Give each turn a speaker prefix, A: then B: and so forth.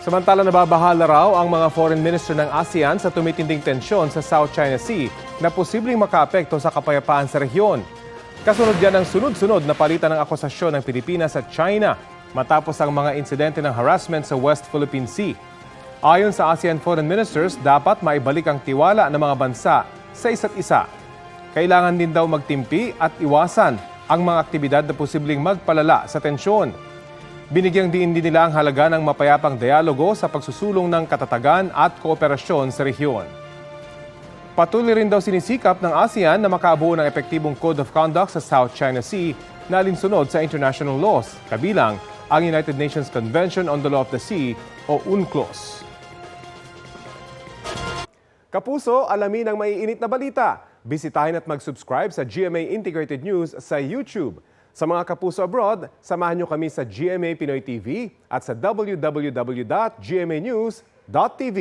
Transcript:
A: Samantala nababahala raw ang mga foreign minister ng ASEAN sa tumitinding tensyon sa South China Sea na posibleng makaapekto sa kapayapaan sa rehiyon. Kasunod yan ang sunod-sunod na palitan ng akusasyon ng Pilipinas at China matapos ang mga insidente ng harassment sa West Philippine Sea. Ayon sa ASEAN foreign ministers, dapat maibalik ang tiwala ng mga bansa sa isa't isa. Kailangan din daw magtimpi at iwasan ang mga aktibidad na posibleng magpalala sa tensyon. Binigyang diin din nila ang halaga ng mapayapang dialogo sa pagsusulong ng katatagan at kooperasyon sa rehiyon. Patuloy rin daw sinisikap ng ASEAN na makabuo ng epektibong Code of Conduct sa South China Sea na alinsunod sa international laws, kabilang ang United Nations Convention on the Law of the Sea o UNCLOS. Kapuso, alamin ang maiinit na balita. Bisitahin at mag-subscribe sa GMA Integrated News sa YouTube. Sa mga kapuso abroad, samahan niyo kami sa GMA Pinoy TV at sa www.gmanews.tv.